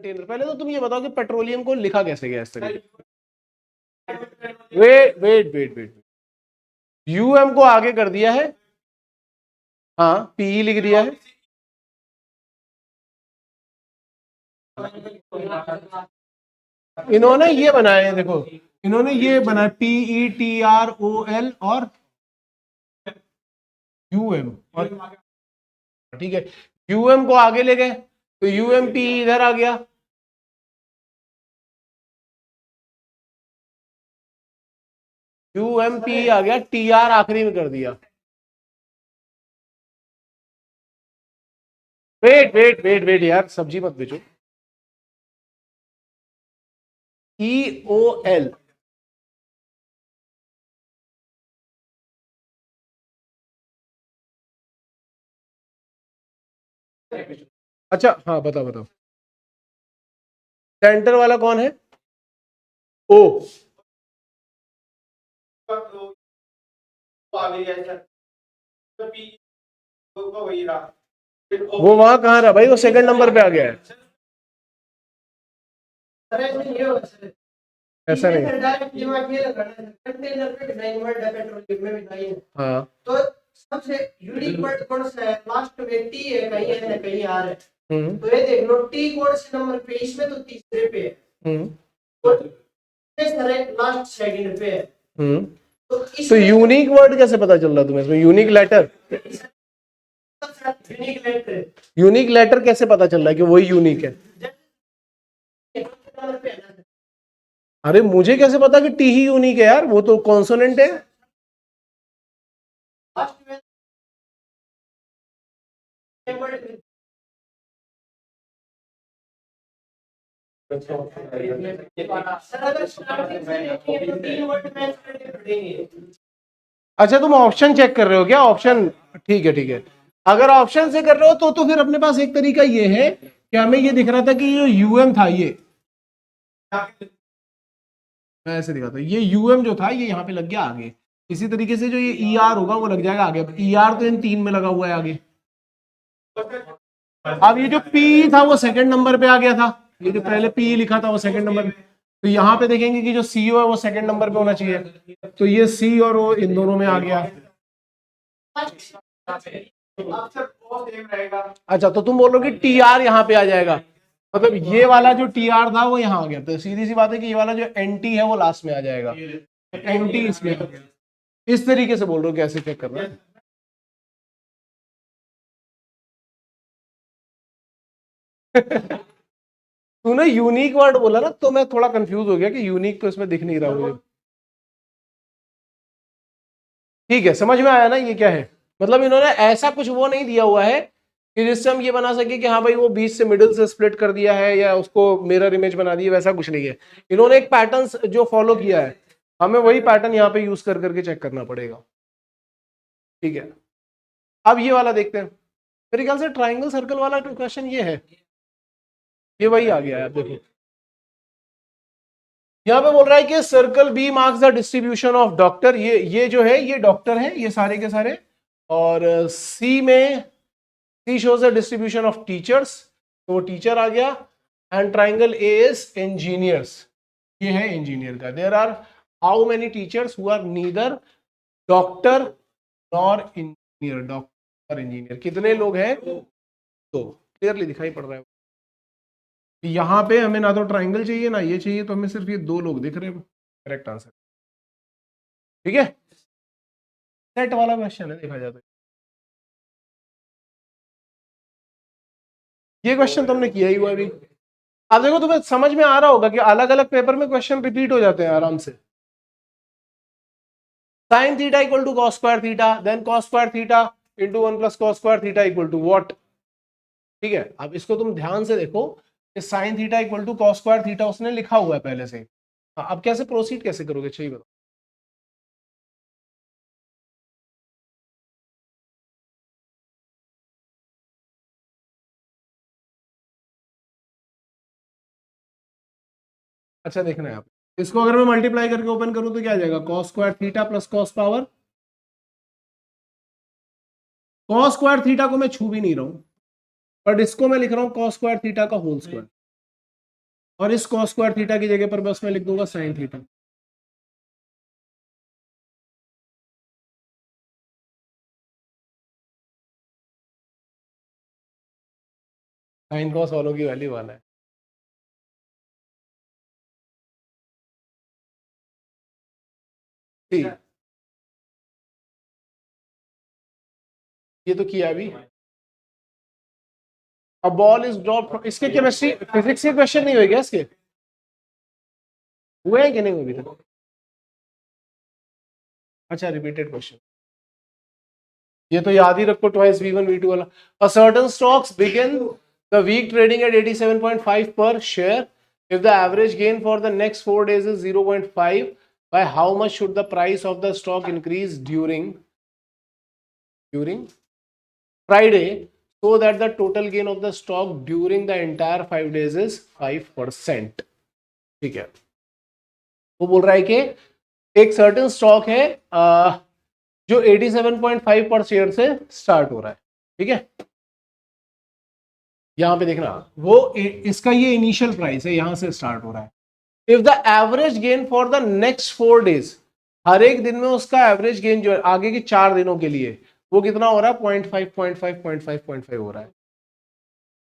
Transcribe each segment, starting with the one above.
Container. पहले तो तुम ये बताओ कि पेट्रोलियम को लिखा कैसे गया इस तरीके। Wait wait wait wait, UM को आगे कर दिया है, हाँ पीई लिख दिया है। इन्होंने ये बनाए हैं, देखो इन्होंने ये बनाया PETROL और यूएम, और ठीक है यूएम को आगे ले गए तो यूएमपी इधर आ गया, यूएमपी आ गया, टीआर आखिरी में कर दिया। वेट वेट वेट वेट यार, सब्जी मत बेचो। EOL, अच्छा हाँ बताओ बताओ, सेंटर वाला कौन है? ओ, वो वहां कहाँ रहा भाई, वो सेकंड नंबर पे आ गया है। ऐसा नहीं, हाँ तो सबसे यूनिक वर्ड कौन सा है? लास्ट में टी है, कहीं है ना कहीं आर है। तो ये देख लो टी कौन से नंबर पे, इसमें तो तीसरे पे है, लास्ट सेकंड पे है। तो यूनिक वर्ड कैसे पता चल रहा तुम्हें इसमें? यूनिक लेटर, यूनिक लेटर कैसे पता चल रहा है कि वही यूनिक है? अरे मुझे कैसे पता कि टी ही यूनिक है यार, वो तो कॉन्सोनेंट है। अच्छा तुम ऑप्शन चेक कर रहे हो क्या? ऑप्शन, ठीक है ठीक है। अगर ऑप्शन से कर रहे हो तो फिर अपने पास एक तरीका ये है कि हमें ये दिख रहा था कि ये यूएम था, ये मैं ऐसे दिखाता हूं, ये यूएम जो था ये यहाँ पे लग गया आगे। इसी तरीके से जो ये ER होगा वो लग जाएगा आगे। ER तो इन तीन में लगा हुआ है आगे। अब ये जो P था वो सेकंड नंबर पे आ गया था, ये जो पहले P लिखा था वो सेकंड नंबर पे। तो यहाँ पे देखेंगे कि जो CO है वो सेकंड नंबर पे होना चाहिए, तो ये C और O इन दोनों में आ गया। अच्छा तो तुम बोल रहे हो कि TR यहाँ पे आ जाएगा, मतलब ये वाला जो TR था वो यहाँ आ गया, तो सीधी सी बात है कि ये वाला जो NT है वो लास्ट में आ जाएगा, NT इसमें आ गया। इस तरीके से बोल रहे हो, कैसे चेक करना है? तूने यूनिक वर्ड बोला ना तो मैं थोड़ा कंफ्यूज हो गया कि यूनिक तो इसमें दिख नहीं रहा मुझे। ठीक है समझ में आया ना ये क्या है? मतलब इन्होंने ऐसा कुछ वो नहीं दिया हुआ है कि जिससे हम ये बना सके कि हाँ भाई वो बीच से मिडिल से स्प्लिट कर दिया है या उसको मिरर इमेज बना दी है, वैसा कुछ नहीं है। इन्होंने एक पैटर्न जो फॉलो किया है, हमें वही पैटर्न यहाँ पे यूज कर करके चेक करना पड़ेगा। ठीक है अब ये वाला देखते हैं। मेरे ख्याल से ट्राइंगल सर्कल वाला क्वेश्चन ये है, ये वही आ गया है। आप देखो यहाँ पे बोल रहा है कि circle B marks the distribution of doctor, ये जो है ये डॉक्टर है ये सारे के सारे, और सी में C shows the distribution of teachers, तो वो टीचर आ गया। And triangle A is engineers, ये है इंजीनियर का। There are how many teachers who are neither doctor nor engineer, doctor engineer कितने लोग हैं? तो क्लियरली दिखाई पड़ रहा है। यहाँ पे हमें ना तो ट्राइंगल चाहिए ना ये चाहिए, तो हमें सिर्फ ये दो लोग दिख रहे हैं। करेक्ट आंसर, ठीक है। सेट वाला क्वेश्चन है देखा जाए तो। ये क्वेश्चन तुमने किया ही हुआ अभी। अब देखो तुम्हें समझ में आ रहा होगा कि अलग अलग पेपर में क्वेश्चन रिपीट हो जाते हैं आराम से। Sine theta equal to cos square theta, then cos square theta into 1 plus cos square theta equal to what. ठीक है अब इसको तुम ध्यान से देखो कि sine theta equal to cos square theta उसने लिखा हुआ है पहले से। हाँ, अब कैसे प्रोसीड कैसे करोगे चाहिए बताओ। अच्छा देखना है आप, इसको अगर मैं मल्टीप्लाई करके ओपन करूं तो क्या आ जाएगा? Cos square theta plus cos power, cos square theta को मैं छू भी नहीं रहा हूं, बट इसको मैं लिख रहा हूं कॉस स्क्वायर थीटा का होल स्क्वायर। और इस cos स्क्वायर थीटा की जगह पर बस मैं लिख दूंगा sin थीटा। साइन कॉस वालों की वैल्यू 1 है। ठीक, ये तो किया अभी। अ बॉल इज ड्रॉप, इसके केमिस्ट्री फिजिक्स के क्वेश्चन नहीं हुए क्या इसके? हुए हैं कि नहीं हुए अभी तक? अच्छा, रिपीटेड क्वेश्चन, ये तो याद ही रखो, ट्वाइस V1 V2 वाला। A certain stocks begin the week trading at 87.5 per share, if the average gain for the next 4 days is 0.5, by how much should the price of the stock increase during Friday, so that the total gain of the stock during the entire 5 days is 5%? ठीक है, वो बोल रहा है कि एक certain stock है जो 87.5 पर शेयर से स्टार्ट हो रहा है, ठीक है। यहां पे देखना, वो इसका ये इनिशियल प्राइस है, यहां से स्टार्ट हो रहा है। If the average gain for the next 4 days, हर एक दिन में उसका एवरेज गेन जो है आगे के 4 दिनों के लिए, वो कितना हो रहा है? 0.5 0.5 0.5 0.5 हो रहा है।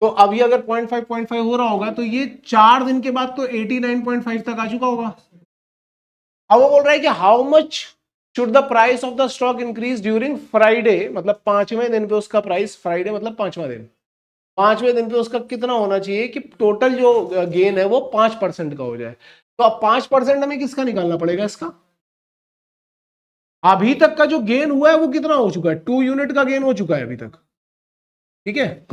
तो अभी अगर 0.5 0.5 हो रहा होगा तो ये 4 दिन के बाद तो 89.5 तक आ चुका होगा। अब वो बोल रहा है कि how much should the price of the stock increase during Friday, मतलब 5वें दिन पे उसका प्राइस, फ्राइडे मतलब 5वां दिन, 5वें दिन पे उसका कितना होना चाहिए कि टोटल जो गेन है वो 5% का हो जाए। तो अब 5% हमें किसका निकालना पड़ेगा? इसका। अभी तक का जो गेन हुआ है वो कितना हो चुका है? 2 यूनिट का गेन हो चुका है अभी तक, ठीक है।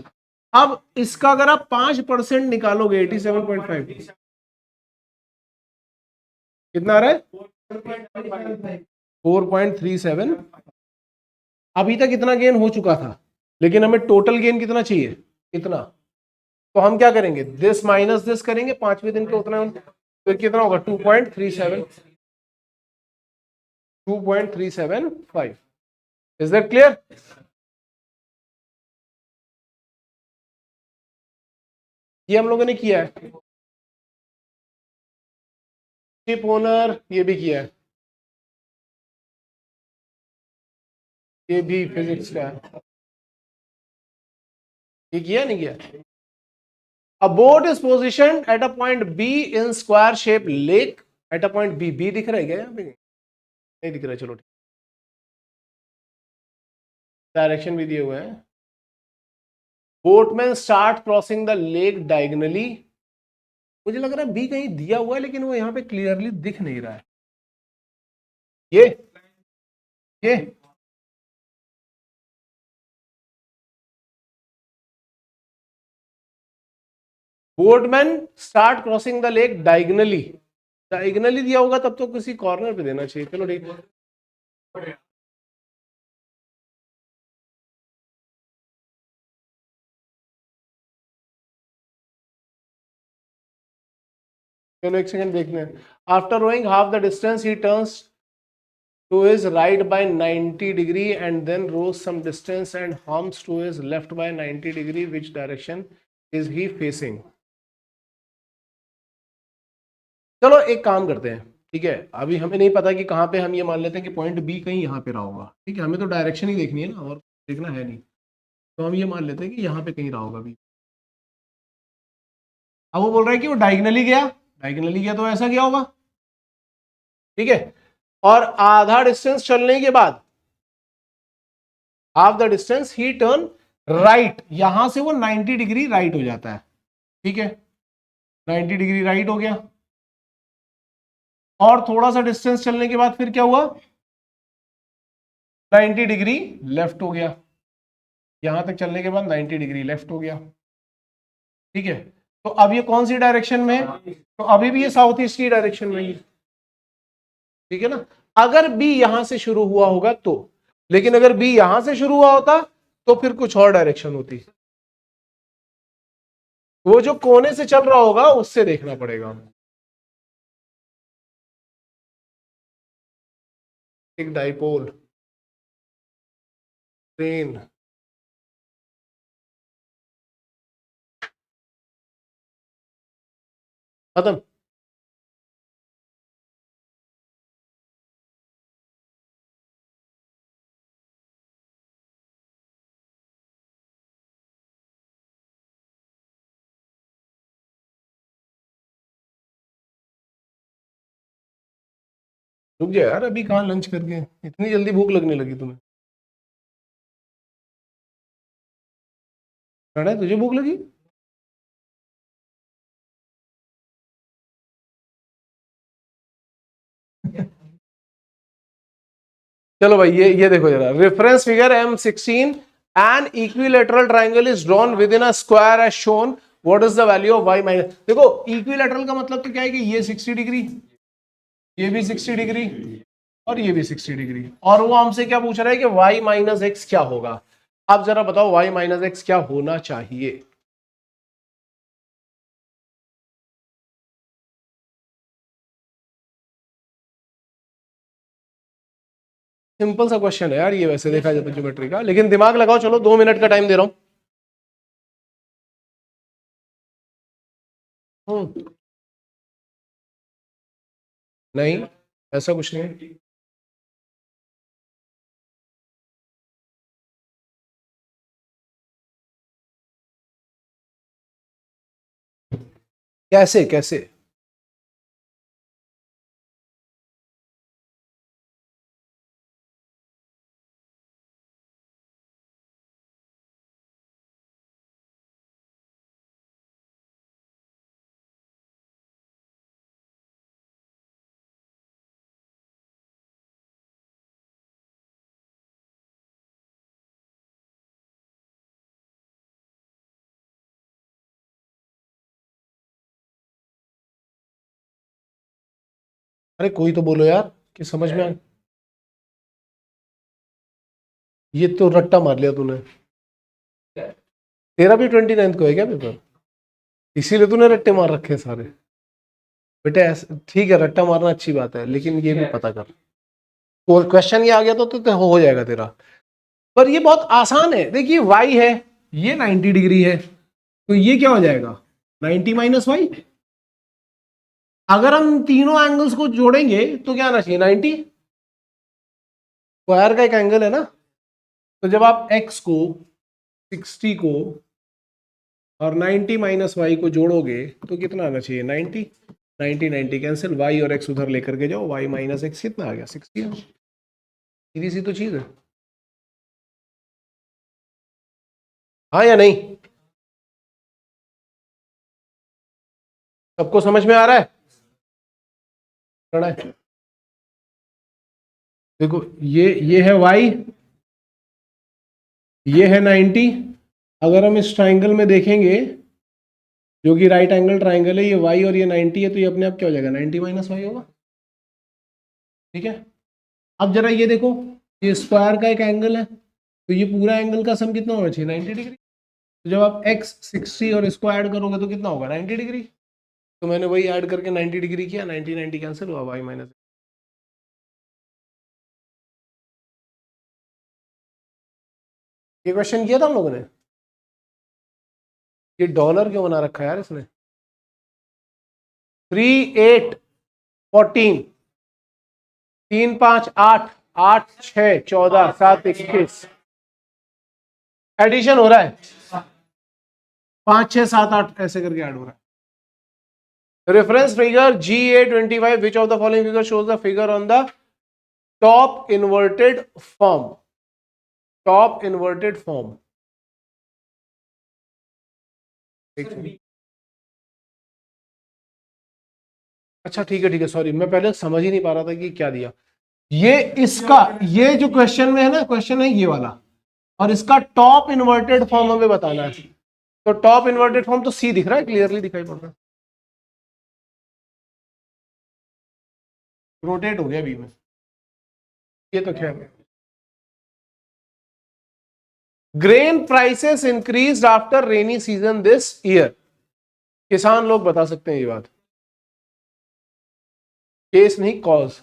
अब इसका अगर आप 5% निकालोगे 87.5, कितना आ रहा है? 4.37। अभी तक इतना गेन हो चुका था, लेकिन हमें टोटल गेन कितना चाहिए? इतना। तो हम क्या करेंगे? दिस माइनस दिस करेंगे, 5वें दिन पे उतना, तो कितना होगा? 2.37, 2.375। Is that clear? ये हम लोगों ने किया है, शिप ओनर ये भी किया है, ये भी फिजिक्स का है। ये किया नहीं किया? A boat is positioned at a point B in square shaped lake at a point B. B दिख रहा है क्या यहाँ पे? नहीं दिख रहा है, चलो ठीक, डायरेक्शन भी दिए हुए हैं। Boatman start crossing the lake diagonally, मुझे लग रहा है बी कहीं दिया हुआ है लेकिन वो यहाँ पे क्लियरली दिख नहीं रहा है। ये boatman start crossing the lake diagonally, diagonally दिया होगा तब तो किसी कॉर्नर पे देना चाहिए, चलो ठीक है। चलो एक सेकंड देखने हैं। After rowing half the distance he turns to his right by 90 degree and then rows some distance and harms to his left by 90 degree. Which direction is he facing? चलो एक काम करते हैं, ठीक है। अभी हमें नहीं पता कि कहाँ पे, हम ये मान लेते हैं कि पॉइंट बी कहीं यहाँ पे रहा होगा, ठीक है। हमें तो डायरेक्शन ही देखनी है ना, और देखना है नहीं, तो हम ये मान लेते हैं कि यहाँ पे कहीं रहा होगा बी। अब वो बोल रहा है कि वो डायगनली गया, डायगनली गया तो ऐसा गया होगा, ठीक है। और आधा डिस्टेंस चलने के बाद, half the distance he turn right, यहां से वो 90 डिग्री राइट हो जाता है, ठीक है। 90 डिग्री राइट हो गया, और थोड़ा सा डिस्टेंस चलने के बाद फिर क्या हुआ? 90 डिग्री लेफ्ट हो गया, यहां तक चलने के बाद 90 डिग्री लेफ्ट हो गया, ठीक है। तो अब ये कौन सी डायरेक्शन में है? तो अभी भी ये साउथ ईस्ट की डायरेक्शन में ही, ठीक है ना। अगर बी यहां से शुरू हुआ होगा तो, लेकिन अगर बी यहां से शुरू हुआ होता तो फिर कुछ और डायरेक्शन होती, वो जो कोने से चल रहा होगा उससे देखना पड़ेगा। एक डाइपोल, ट्रेन, खत्म। रुक जा यार, अभी कहाँ लंच करके इतनी जल्दी भूख लगने लगी तुम्हें? प्रणय तुझे भूख लगी? चलो भाई, ये देखो जरा, reference figure M16, an equilateral triangle is drawn within a square as shown, what is the value of y minus. देखो इक्विलेटरल का मतलब तो क्या है कि ये 60 डिग्री, ये भी 60 डिग्री और ये भी 60 डिग्री, और वो हमसे क्या पूछ रहा है कि y माइनस एक्स क्या होगा। आप जरा बताओ y माइनस एक्स क्या होना चाहिए। सिंपल सा क्वेश्चन है यार ये, वैसे देखा जाए तो ज्योमेट्री का, लेकिन दिमाग लगाओ। चलो 2 मिनट का टाइम दे रहा हूं। नहीं, ऐसा कुछ नहीं है। कैसे कैसे? अरे कोई तो बोलो यार कि समझ में आए। ये तो रट्टा मार लिया तूने। तेरा भी 29 को है क्या पेपर? इसीलिए तूने रट्टे मार रखे हैं सारे। बेटा ठीक है, रट्टा मारना अच्छी बात है, लेकिन ये भी पता कर, और क्वेश्चन ये आ गया तो हो जाएगा तेरा। पर ये बहुत आसान है। देखिए y है, ये 90 डिग्री है, तो ये क्या हो जाएगा 90 माइनस वाई। अगर हम तीनों एंगल्स को जोड़ेंगे तो क्या आना चाहिए 90। स्क्वायर का एक एंगल है ना, तो जब आप x को 60 को और 90 माइनस वाई को जोड़ोगे तो कितना आना चाहिए 90। 90 90 कैंसिल, y और x उधर लेकर के जाओ, y माइनस एक्स कितना आ गया 60। सीधी सी तो चीज है, हाँ या नहीं? सबको समझ में आ रहा है? प्रणय देखो, ये है y, ये है 90। अगर हम इस ट्राइंगल में देखेंगे जो कि राइट एंगल ट्राइंगल है, ये y और ये 90 है, तो ये अपने आप क्या हो जाएगा 90 माइनस वाई होगा। ठीक है, अब जरा ये देखो, ये स्क्वायर का एक एंगल है, तो ये पूरा एंगल का सम कितना होना चाहिए 90 डिग्री। तो जब आप x 60 और इसको ऐड करोगे तो कितना होगा 90 डिग्री। तो मैंने वही ऐड करके 90 डिग्री किया, 90 90 कैंसिल हुआ, y माइनस। ये क्वेश्चन किया था हम लोगों ने। ये डॉलर क्यों बना रखा है यार इसने? 3 8 14, 3 5 8, 8 6 14 7 21, एडिशन हो रहा है 5 6 7 8 ऐसे करके ऐड हो रहा है। Reference figure GA25, which of the following figure shows the figure on the top inverted form. Top inverted form. अच्छा ठीक है सॉरी, मैं पहले समझ ही नहीं पा रहा था कि क्या दिया। ये इसका, ये जो क्वेश्चन में है ना, क्वेश्चन है ये वाला, और इसका टॉप इन्वर्टेड फॉर्म हमें बताना है। तो टॉप इन्वर्टेड फॉर्म तो सी दिख रहा है, क्लियरली दिखाई पड़ रहा है। रोटेट हो गया अभी में, ये तो क्या है। Grain prices increase after rainy season this year. किसान लोग बता सकते हैं ये बात, केस नहीं cause.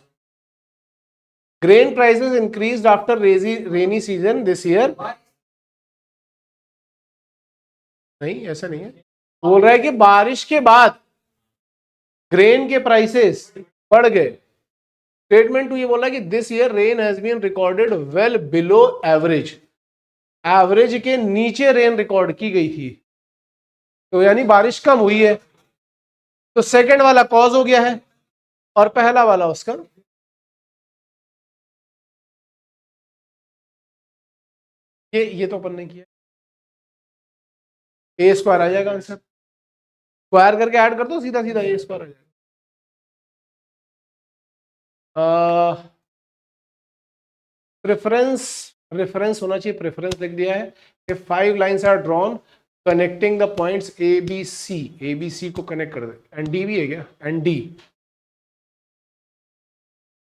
Grain prices increase after rainy season this year. नहीं ऐसा नहीं है, बोल रहा है कि बारिश के बाद ग्रेन के प्राइसेस बढ़ गए। स्टेटमेंट 2 ये बोला कि this year rain has been recorded well below average, average के नीचे रेन रिकॉर्ड की गई थी, तो यानी बारिश कम हुई है। तो सेकंड वाला कॉज हो गया है और पहला वाला उसका ये तो अपन ने किया, ए स्क्वायर आ जाएगा आंसर, स्क्वायर करके ऐड कर दो सीधा सीधा ए स्क्वायर आ जाएगा। प्रेफरेंस, रेफरेंस होना चाहिए, प्रेफरेंस लिख दिया है कि 5 lines are drawn connecting the points A B C, A B C को कनेक्ट कर दे, एंड डी भी है क्या, and D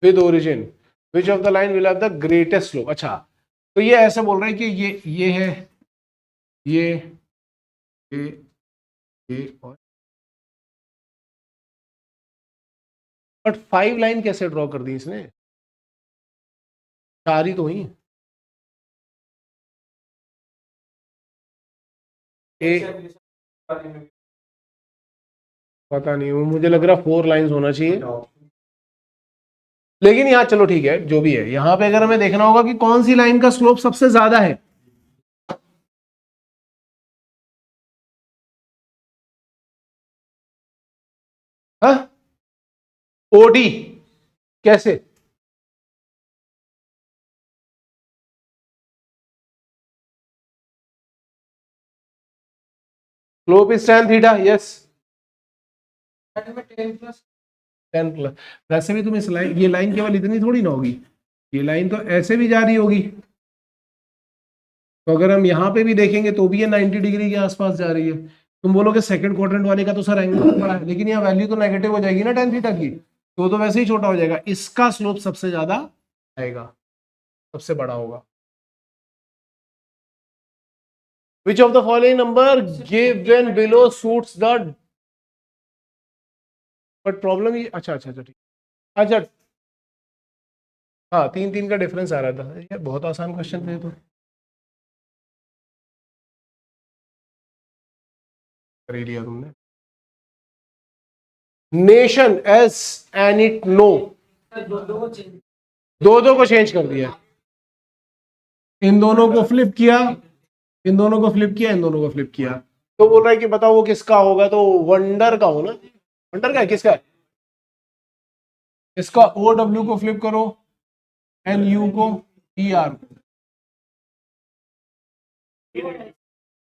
with origin, which of the line will have the greatest slope. अच्छा, तो ये ऐसे बोल रहे हैं कि ये है ये और बट 5 लाइन कैसे ड्रॉ कर दी इसने, 4 ही तो हुई। पता नहीं, मुझे लग रहा 4 लाइंस होना चाहिए, लेकिन यहाँ चलो ठीक है जो भी है, यहाँ पे अगर हमें देखना होगा कि कौन सी लाइन का स्लोप सबसे ज्यादा है, ओडी कैसे, slope is tan theta, yes 10+, वैसे भी तुम इस लाइन, ये लाइन केवल इतनी थोड़ी ना होगी, ये लाइन तो ऐसे भी जा रही होगी, तो अगर हम यहाँ पे भी देखेंगे तो भी ये 90 डिग्री के आसपास जा रही है। तुम बोलोगे सेकंड क्वाड्रेंट वाले का तो सर एंगल बड़ा है, लेकिन यहाँ वैल्यू तो नेगेटिव हो जाएगी ना tan थीटा की, तो वैसे ही छोटा हो जाएगा, इसका स्लोप सबसे ज्यादा आएगा, सबसे बड़ा होगा। Which of the following number given below suits the, but problem ये, अच्छा ठीक, अच्छा हाँ 3 3 का डिफरेंस आ रहा था, ये बहुत आसान क्वेश्चन थे तो कर ही लिया तुमने। Nation S and it no, दो को चेंज कर दिया, इन दोनों को फ्लिप किया, इन दोनों को फ्लिप किया, इन दोनों को फ्लिप किया, तो बोल रहा है कि बताओ वो किसका होगा, तो वंडर का हो ना, वंडर का है, किसका है, इसका ओ डब्ल्यू को फ्लिप करो, एन यू को ई आर को,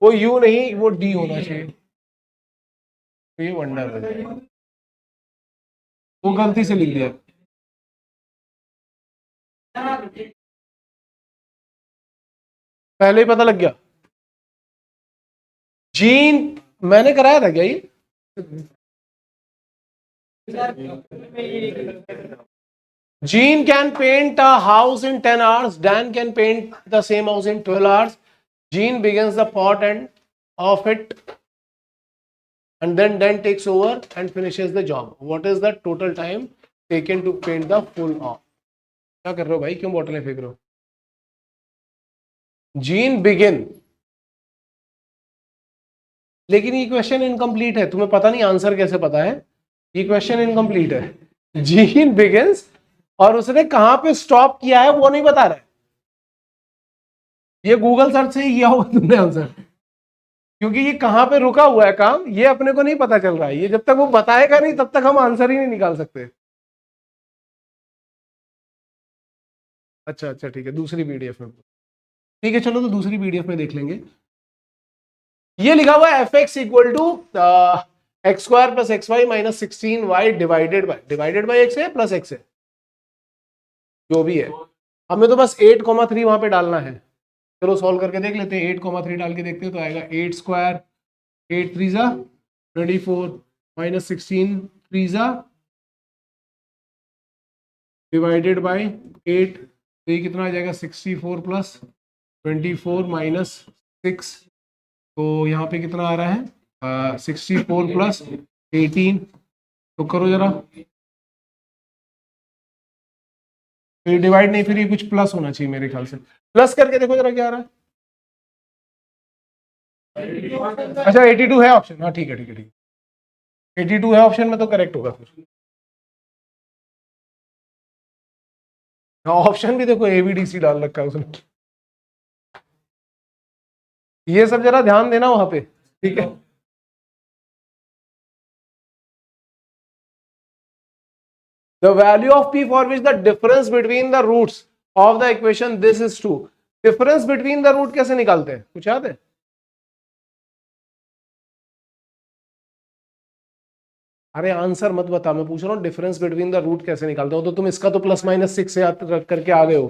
वो यू नहीं वो डी होना चाहिए, तो ये वंडर है, वो गलती से लिख दिया, पहले ही पता लग गया। जीन मैंने कराया था क्या ये, Jean can paint a house in 10 hours. Dan can paint the same house in 12 hours. Jean begins the pot and of it, and then Dan takes over and finishes the job. What is the total time taken to paint the full house? क्या कर रहे हो भाई, क्यों बोतलें फेंक रहे हो? Jean begin, लेकिन ये क्वेश्चन इनकम्प्लीट है, तुम्हें पता नहीं आंसर कैसे पता है, ये क्वेश्चन इनकम्प्लीट है। Jean begins और उसने कहां पे स्टॉप किया है वो नहीं बता रहा है, ये गूगल सर्च से ही किया होगा तुमने आंसर, क्योंकि ये कहां पे रुका हुआ है काम ये अपने को नहीं पता चल रहा है, ये जब तक वो बताएगा नहीं तब तक हम आंसर ही नहीं निकाल सकते। अच्छा ठीक है, दूसरी पीडीएफ में, ठीक है चलो तो दूसरी पीडीएफ में देख लेंगे। ये लिखा हुआ है F X equal to X square plus X Y minus 16y divided by X है प्लस एक्स है, जो भी है, हमें तो बस 8,3 वहां पे डालना है। चलो सॉल्व करके देख लेते हैं, 8,3 डाल के देखते हैं, तो आएगा 8 स्क्वायर 8 3 जा 24 माइनस 16 3 जा डिवाइडेड बाई 8, तो ये कितना आ जाएगा 64 प्लस 24 माइनस 6, तो यहाँ पे कितना आ रहा है 64 प्लस 18, तो करो जरा, फिर डिवाइड नहीं, फिर ये कुछ प्लस होना चाहिए मेरे ख्याल से, प्लस करके देखो जरा क्या आ रहा है। अच्छा 82 है ऑप्शन, हाँ ठीक है, 82 है ऑप्शन में तो करेक्ट होगा फिर। हाँ ऑप्शन भी देखो ABDC डाल रखा है उसने। ये सब जरा ध्यान देना वहां पे, ठीक है। The value of P for which the difference between the roots of the equation this is true. Difference between the root कैसे निकालते हैं, कुछ याद है? अरे आंसर मत बता, मैं पूछ रहा हूँ डिफरेंस बिटवीन द रूट कैसे निकालते हो। तो तुम इसका तो +-6 से याद रख करके आ गए हो।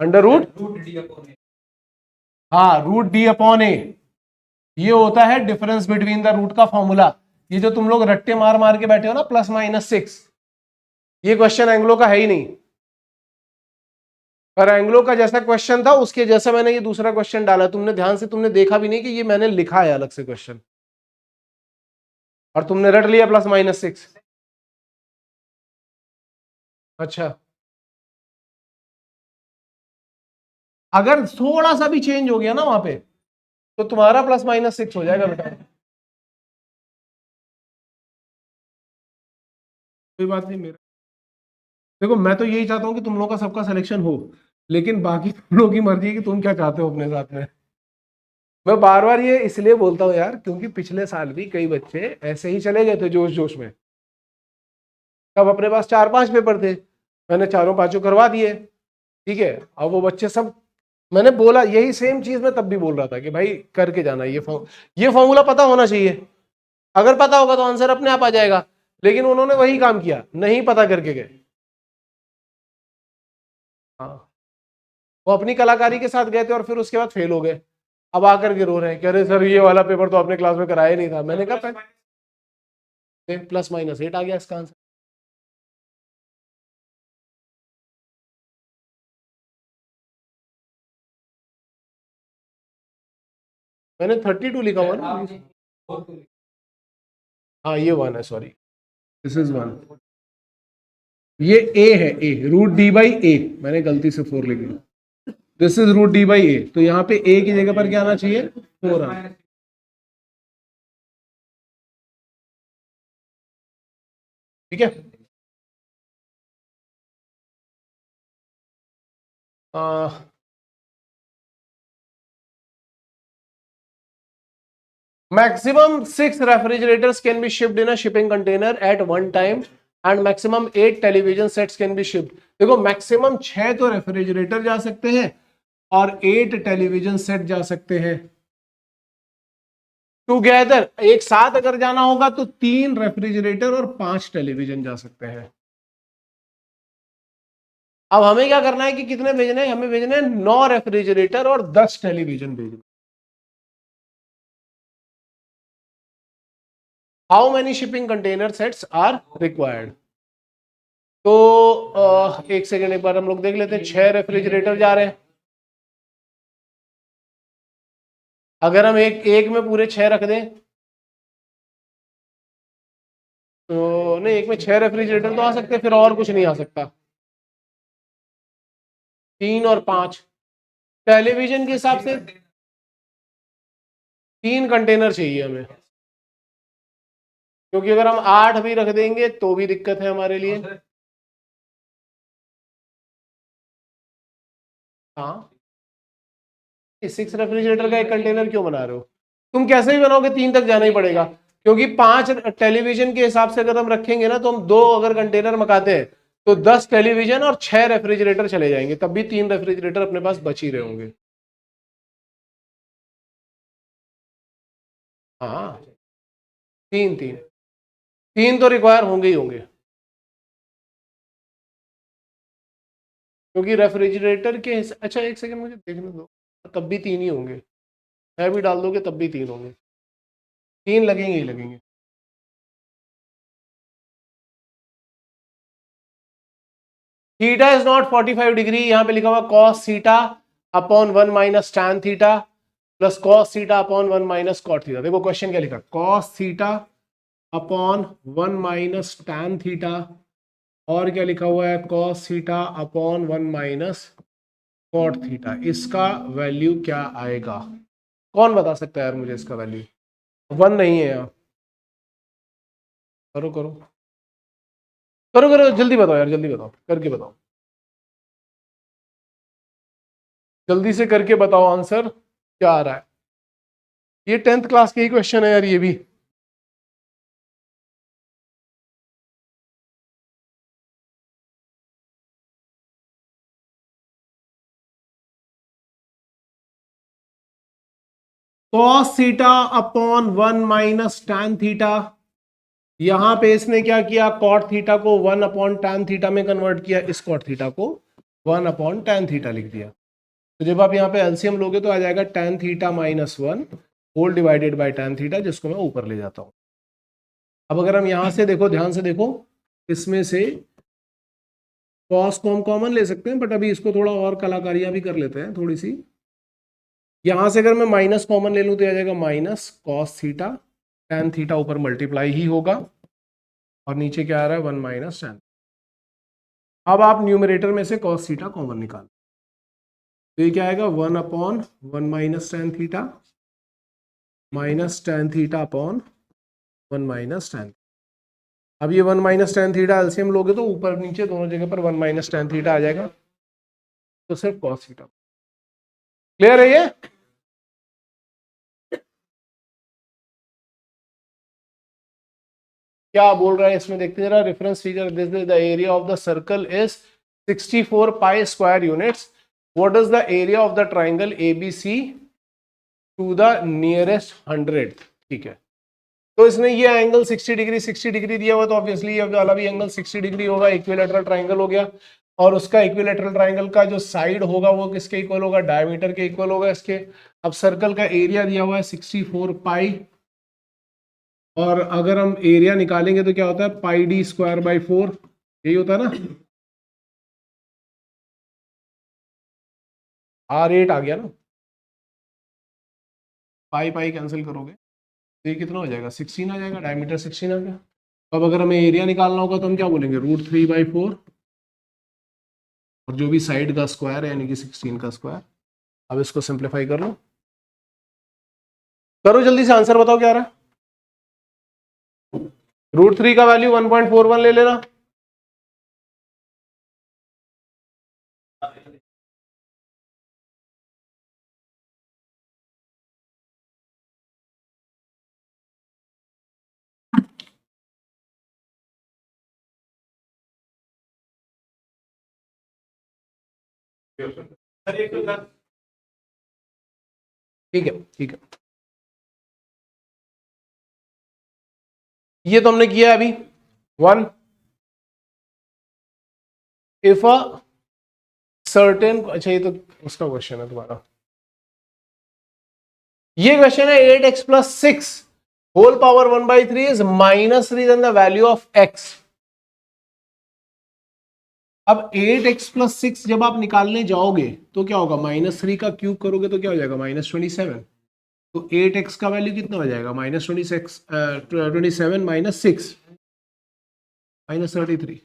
अंडर रूट, हाँ √D/A ये होता है डिफरेंस बिटवीन द रूट का फॉर्मूला। ये जो तुम लोग रट्टे मार मार के बैठे हो ना +-6, ये क्वेश्चन एंग्लो का है ही नहीं। पर एंग्लो का जैसा क्वेश्चन था उसके जैसा मैंने ये दूसरा क्वेश्चन डाला, तुमने ध्यान से तुमने देखा भी नहीं कि ये मैंने लिखा है अलग से क्वेश्चन, और तुमने रट लिया +-6। अच्छा, अगर थोड़ा सा भी चेंज हो गया ना वहां पे तो तुम्हारा +-6 हो जाएगा बेटा। कोई बात नहीं, मेरा देखो मैं तो यही चाहता हूं कि तुम लोग का सबका सिलेक्शन हो, लेकिन बाकी तुम लोग की मर्जी है कि तुम क्या चाहते हो अपने साथ में। मैं बार बार ये इसलिए बोलता हूँ यार, क्योंकि पिछले साल भी कई बच्चे ऐसे ही चले गए थे जोश जोश में। तब अपने पास 4-5 पेपर थे, मैंने चारों पांचों करवा दिए, ठीक है। अब वो बच्चे सब, मैंने बोला यही सेम चीज मैं तब भी बोल रहा था कि भाई करके जाना, ये फॉर्मूला पता होना चाहिए। अगर पता होगा तो आंसर अपने आप आ जाएगा, लेकिन उन्होंने वही काम किया, नहीं पता करके गए। हाँ, वो अपनी कलाकारी के साथ गए थे और फिर उसके बाद फेल हो गए। अब आकर के रो रहे हैं, कह रहे सर ये वाला पेपर तो आपने क्लास में कराया नहीं था। मैंने कहा +-8 आ गया इसका आंसर। मैंने 32 लिखा हुआ ना। हाँ ये 1 है, सॉरी दिस इज 1। ये A है, A √D/A, मैंने गलती से 4 लिख दिया। दिस इज √D/A, तो यहाँ पे A की जगह पर क्या आना चाहिए, 4 आना। ठीक है। Maximum 6 refrigerators can be shipped in a shipping container at one time and maximum 8 television sets can be shipped। देखो मैक्सिमम 6 तो रेफ्रिजरेटर जा सकते हैं और 8 टेलीविजन सेट जा सकते हैं टुगेदर। एक साथ अगर जाना होगा तो 3 रेफ्रिजरेटर और 5 टेलीविजन जा सकते हैं। अब हमें क्या करना है कि कितने भेजने हैं, हमें भेजने हैं 9 रेफ्रिजरेटर और 10 टेलीविजन भेजने। How many shipping container sets are required. तो एक सेकेंड, एक बार हम लोग देख लेते हैं। 6 रेफ्रिजरेटर जा रहे हैं, अगर हम एक एक में पूरे 6 रख दें तो नहीं, एक में 6 रेफ्रिजरेटर तो आ सकते हैं, फिर और कुछ नहीं आ सकता। 3 और 5 टेलीविजन के हिसाब से 3 कंटेनर चाहिए हमें, क्योंकि अगर हम 8 भी रख देंगे तो भी दिक्कत है हमारे लिए। हाँ, 6 रेफ्रिजरेटर का एक कंटेनर क्यों बना रहे हो? तुम कैसे भी बनाओगे 3 तक जाना ही पड़ेगा, क्योंकि 5 टेलीविजन के हिसाब से अगर हम रखेंगे ना, तो हम 2 अगर कंटेनर मंगाते हैं तो 10 टेलीविजन और 6 रेफ्रिजरेटर चले जाएंगे, तब भी 3 रेफ्रिजरेटर अपने पास बच ही रहे होंगे। हाँ, 3 तो रिक्वायर होंगे ही होंगे, क्योंकि रेफ्रिजरेटर के अच्छा एक सेकंड मुझे देखने दो, तब भी 3 ही होंगे। है भी डाल दोगे तब भी 3 होंगे, 3 लगेंगे ही लगेंगे। थीटा इज नॉट 45 डिग्री, यहाँ पे लिखा हुआ cos theta upon 1 minus tan theta plus cos theta upon 1 minus cot theta. देखो क्वेश्चन क्या लिखा, cos theta upon 1 minus tan theta, और क्या लिखा हुआ है, cos theta upon 1 minus cot theta. इसका वैल्यू क्या आएगा, कौन बता सकता है यार मुझे इसका वैल्यू? 1 नहीं है यहाँ, करो करो करो करो, जल्दी बताओ यार, जल्दी बताओ, करके बताओ, जल्दी से करके बताओ आंसर क्या आ रहा है। ये 10th क्लास के ही क्वेश्चन है यार ये भी। cos theta upon 1 minus tan theta, यहां पे इसने क्या किया, cot थीटा को 1 अपॉन tan थीटा में कन्वर्ट किया, इस cot थीटा को 1 अपॉन tan थीटा लिख दिया। तो जब आप यहाँ पे एलसीएम लोगे तो आ जाएगा tan theta minus 1 whole divided by tan theta, जिसको मैं ऊपर ले जाता हूं। अब अगर हम यहां से देखो, ध्यान से देखो, इसमें से cos को हम कॉमन ले सकते हैं, बट अभी इसको थोड़ा और कलाकारियां भी कर लेते हैं थोड़ी सी। यहां से अगर मैं माइनस कॉमन ले लूं तो आ जाएगा minus cos theta, tan theta ऊपर मल्टीप्लाई ही होगा, और नीचे क्या आ रहा है 1 माइनस tan। अब आप न्यूमरेटर में से cos थीटा कॉमन निकाल, तो ये क्या आएगा 1 upon 1 minus tan theta minus tan theta upon 1 minus tan। अब ये 1 माइनस tan थीटा एलसीएम लोगे तो ऊपर नीचे दोनों जगह पर 1 माइनस tan थीटा आ जाएगा, तो सिर्फ cos थीटा। क्लियर है ये? क्या बोल रहा है इसमें, देखते जरा reference figure. This is the area of the circle is 64 pi square units. What is the area of the triangle ABC to the nearest 100? ठीक है, तो इसने ये एंगल 60 डिग्री दिया हुआ, तो ऑब्वियसली ये वाला भी एंगल 60 डिग्री होगा, इक्विलैटरल ट्राइंगल हो गया। और उसका इक्विलैटरल ट्राइंगल का जो साइड होगा वो किसके इक्वल होगा, डायमीटर के इक्वल होगा इसके। अब सर्कल का एरिया दिया हुआ है 64 पाई, और अगर हम एरिया निकालेंगे तो क्या होता है पाई डी स्क्वायर बाई 4, यही होता है ना। R8 आ गया ना, पाई पाई कैंसिल करोगे तो ये कितना हो जाएगा 16 आ जाएगा, डायमीटर 16 आ गया। अब अगर हमें एरिया निकालना होगा तो हम क्या बोलेंगे √3/4, और जो भी साइड का स्क्वायर है यानी कि 16 का स्क्वायर। अब इसको सिंप्लीफाई कर लो, करो जल्दी से, आंसर बताओ क्या आ रहा है। √3 का वैल्यू 1.41 ले लेना। ठीक है ठीक है, ये तो हमने किया है अभी 1। इफ अ सर्टेन, अच्छा ये तो उसका क्वेश्चन है तुम्हारा। ये क्वेश्चन है 8x plus 6 whole power 1/3 is -3 then the value of x। अब 8x प्लस 6 जब आप निकालने जाओगे तो क्या होगा, -3 का क्यूब करोगे तो क्या हो जाएगा -27। तो 8x का वैल्यू कितना हो जाएगा -27 माइनस 6 -33।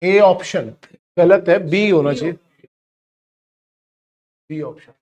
ए ऑप्शन गलत है, बी होना चाहिए, बी ऑप्शन।